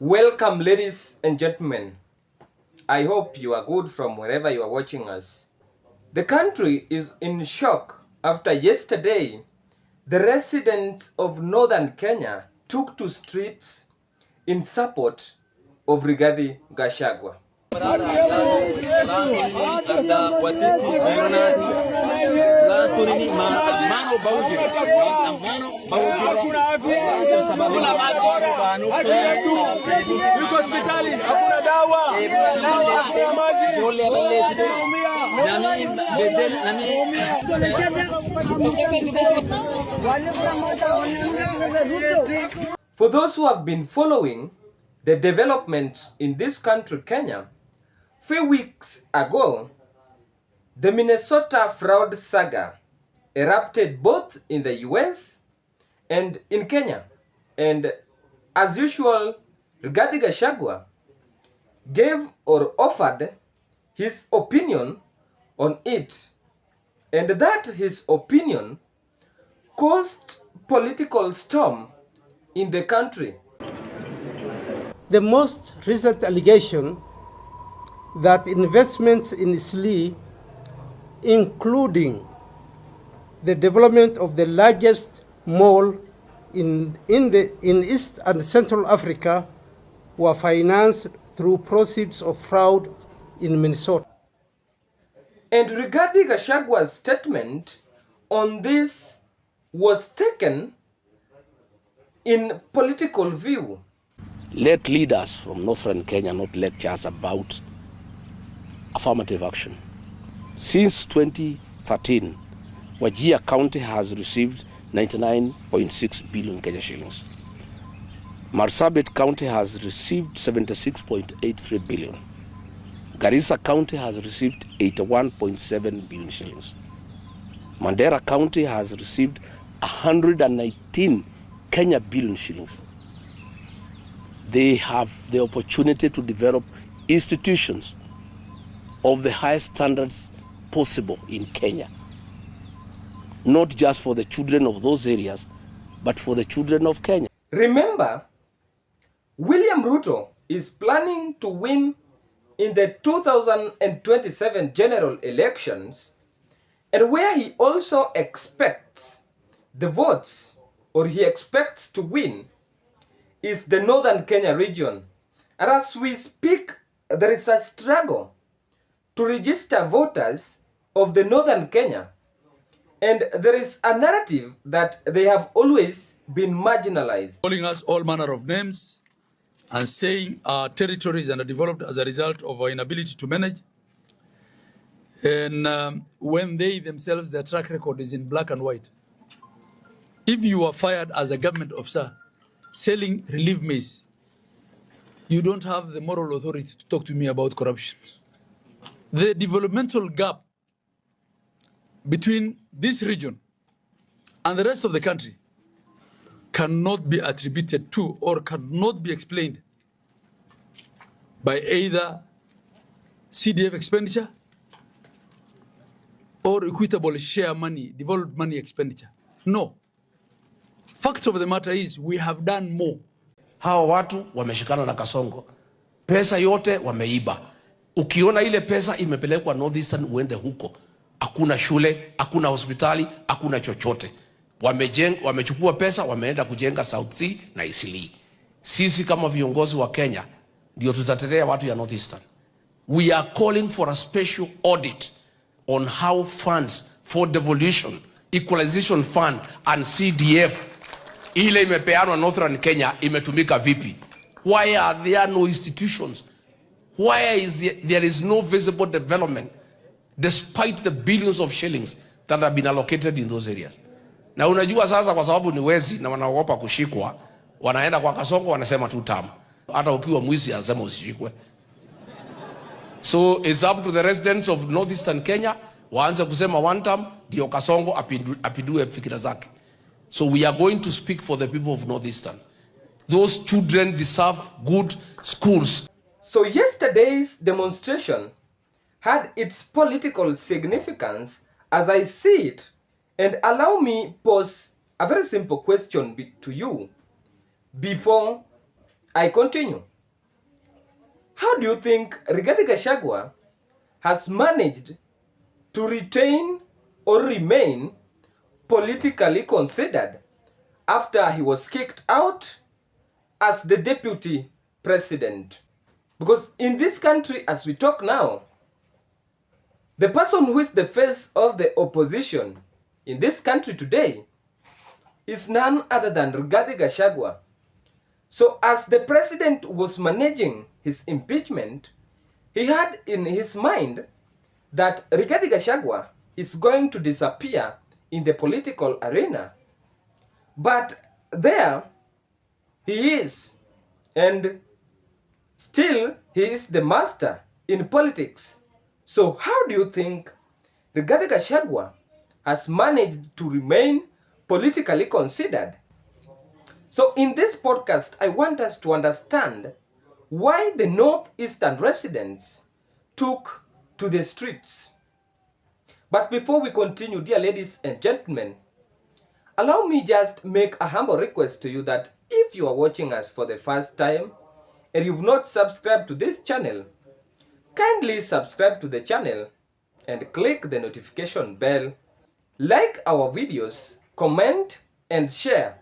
Welcome, ladies and gentlemen. I hope you are good from wherever you are watching us. The country is in shock after yesterday the residents of northern Kenya took to streets in support of Rigathi Gachagua. For those who have been following the developments in this country, Kenya, few weeks ago, the Minnesota fraud saga erupted both in the US and in Kenya. And as usual, Rigathi Gashagwa gave or offered his opinion on it, and that his opinion caused political storm in the country. The most recent allegation that investments in Isli, including the development of the largest mall in East and Central Africa, were financed through proceeds of fraud in Minnesota. And Rigathi Gachagwa's statement on this was taken in political view. Let leaders from northern Kenya not lecture us about affirmative action. Since 2013, Wajir County has received 99.6 billion Kenya shillings. Marsabit County has received 76.83 billion. Garissa County has received 81.7 billion shillings. Mandera County has received 119 Kenya billion shillings. They have the opportunity to develop institutions of the highest standards possible in Kenya. Not just for the children of those areas, but for the children of Kenya. Remember, William Ruto is planning to win in the 2027 general elections, and where he also expects the votes, or he expects to win, is the northern Kenya region. And as we speak, there is a struggle to register voters of the northern Kenya. And there is a narrative that they have always been marginalized. Calling us all manner of names and saying our territories are developed as a result of our inability to manage. And when they themselves, their track record is in black and white. If you are fired as a government officer selling relief maize, you don't have the moral authority to talk to me about corruption. The developmental gap between this region and the rest of the country cannot be attributed to or cannot be explained by either CDF expenditure or equitable share money, developed money expenditure. No. Fact of the matter is we have done more. Hawa watu wameshikana na Kasongo. Pesa yote wameiba. Ukiona ile pesa imepelekwa Northeastern uende huko. Hakuna shule, hakuna hospitali, hakuna chochote. Wamechukua pesa, wameenda kujenga South Sea na Isili. Sisi kama viongozi wa Kenya ndio tutatetea watu ya Northeastern. We are calling for a special audit on how funds for devolution, equalization fund and CDF ile imepeanwa Northern Kenya imetumika vipi? Why are there no institutions? Why there is no visible development despite the billions of shillings that have been allocated in those areas? Na unajua sasa kwa sababu ni wezi na wanaogopa kushikwa, wanaenda kwa Kasongo wanasema tu tamu. Hata ukiwa mwizi anasema usishikwe. So it's up to the residents of Northeastern Kenya waanze kusema WANTAM ndio Kasongo apindue fikira zake. So we are going to speak for the people of Northeastern. Those children deserve good schools. So yesterday's demonstration had its political significance as I see it, and allow me pose a very simple question to you before I continue. how do you think Rigathi Gachagua has managed to retain or remain politically considered after he was kicked out as the deputy president? Because in this country, as we talk now, the person who is the face of the opposition in this country today is none other than Rigathi Gachagua. So as the president was managing his impeachment, he had in his mind that Rigathi Gachagua is going to disappear in the political arena. But there he is, and still he is the master in politics. So how do you think Rigathi Gachagua has managed to remain politically considered? So in this podcast, I want us to understand why the Northeastern residents took to the streets. But before we continue, dear ladies and gentlemen, allow me just make a humble request to you that if you are watching us for the first time and you've not subscribed to this channel, kindly subscribe to the channel and click the notification bell. Like our videos, comment and share.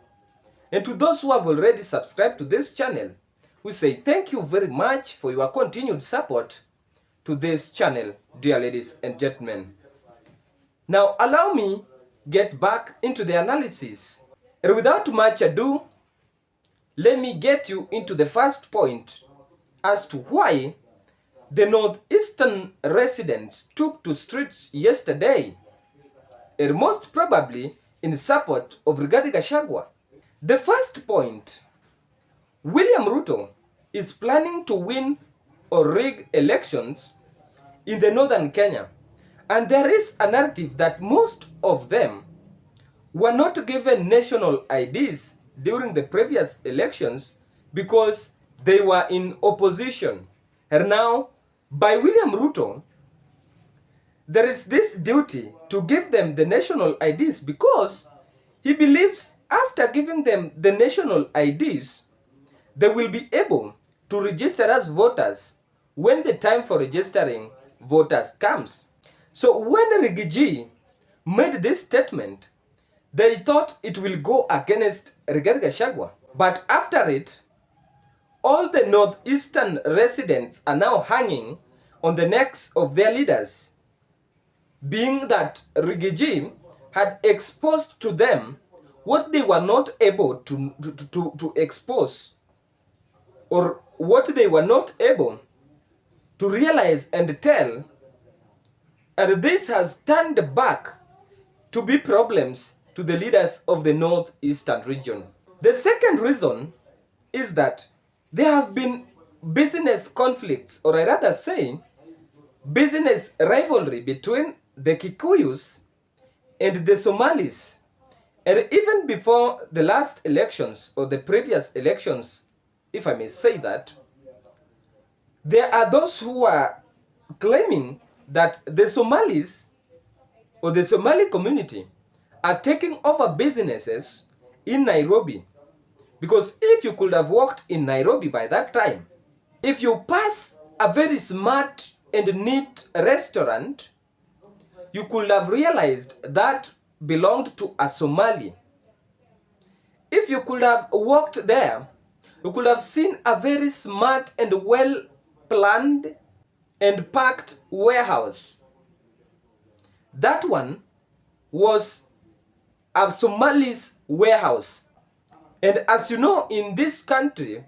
And to those who have already subscribed to this channel, we say thank you very much for your continued support to this channel, dear ladies and gentlemen. Now allow me get back into the analysis. And without much ado, let me get you into the first point as to why the Northeastern residents took to streets yesterday, and most probably in support of Rigathi Gachagua. The first point, William Ruto is planning to win or rig elections in the northern Kenya. And there is a narrative that most of them were not given national IDs during the previous elections because they were in opposition. And now, by William Ruto, there is this duty to give them the national IDs because he believes after giving them the national IDs, they will be able to register as voters when the time for registering voters comes. So when Rigiji made this statement, they thought it will go against Rigathi Gachagua. But after it, all the Northeastern residents are now hanging on the necks of their leaders, being that Rigiji had exposed to them what they were not able to expose, or what they were not able to realize and tell, and this has turned back to be problems to the leaders of the Northeastern region. The second reason is that there have been business conflicts, or I rather say business rivalry between the Kikuyus and the Somalis. And even before the last elections, or the previous elections, if I may say that, there are those who are claiming that the Somalis or the Somali community are taking over businesses in Nairobi. Because if you could have walked in Nairobi by that time, if you pass a very smart and neat restaurant, you could have realized that belonged to a Somali. If you could have walked there, you could have seen a very smart and well planned and packed warehouse. That one was a Somali's warehouse. And as you know, in this country,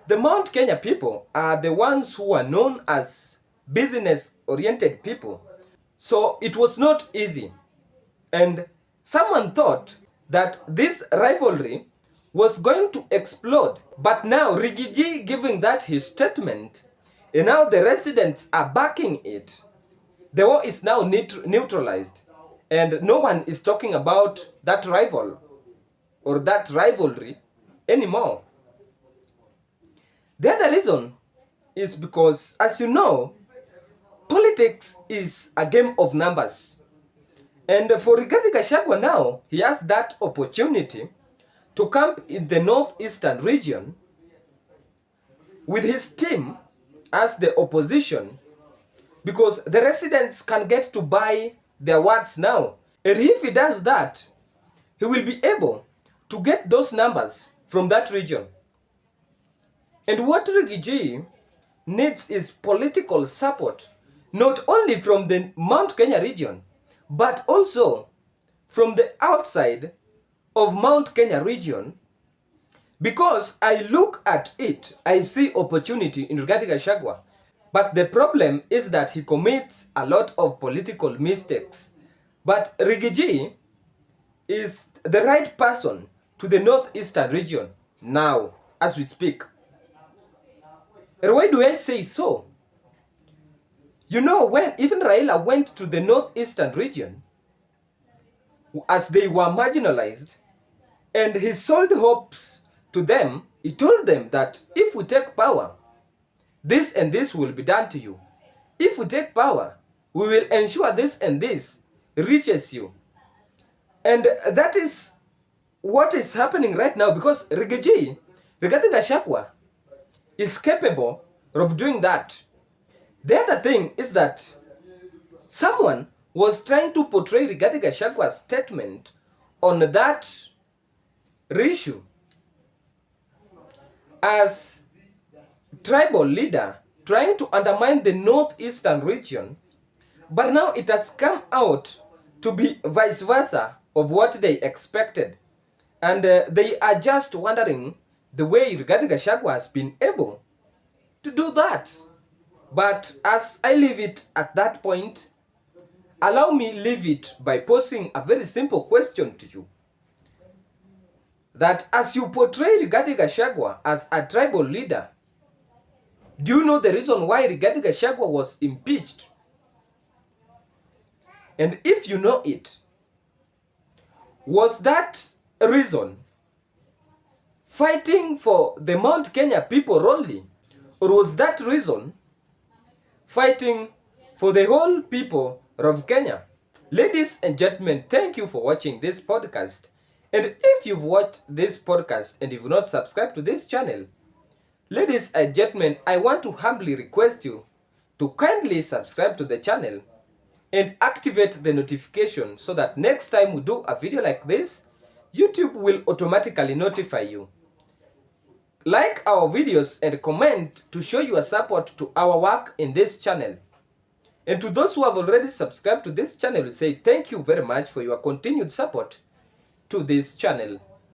the Mount Kenya people are the ones who are known as business-oriented people. So it was not easy. And someone thought that this rivalry was going to explode. But now Rigiji giving that his statement, and now the residents are backing it. The war is now neutralized. And no one is talking about that rival or that rivalry anymore. The other reason is because, as you know, politics is a game of numbers. And for Rigathi Gachagua now, he has that opportunity to camp in the Northeastern region with his team as the opposition, because the residents can get to buy their words now. And if he does that, he will be able to get those numbers from that region. And what Rigiji needs is political support, not only from the Mount Kenya region, but also from the outside of Mount Kenya region. Because I look at it, I see opportunity in Rigathi Gachagua. But the problem is that he commits a lot of political mistakes. But Rigiji is the right person to the northeastern region now, as we speak. And why do I say so? You know, when even Raila went to the northeastern region, as they were marginalized, and he sold hopes to them, he told them that if we take power, this and this will be done to you. If we take power, we will ensure this and this reaches you. And that is what is happening right now, because Rigathi Gachagua is capable of doing that. The other thing is that someone was trying to portray Rigathi Gachagua's statement on that issue as tribal leader trying to undermine the northeastern region, but now it has come out to be vice versa of what they expected. And they are just wondering the way Rigathi Gachagua has been able to do that. But as I leave it at that point, allow me leave it by posing a very simple question to you. That as you portray Rigathi Gachagua as a tribal leader, do you know the reason why Rigathi Gachagua was impeached? And if you know it, was that reason fighting for the Mount Kenya people only? Or was that reason fighting for the whole people of Kenya? Ladies and gentlemen, thank you for watching this podcast. And if you've watched this podcast and you've not subscribed to this channel, ladies and gentlemen, I want to humbly request you to kindly subscribe to the channel and activate the notification so that next time we do a video like this, YouTube will automatically notify you. Like our videos and comment to show your support to our work in this channel. And to those who have already subscribed to this channel, we say thank you very much for your continued support to this channel.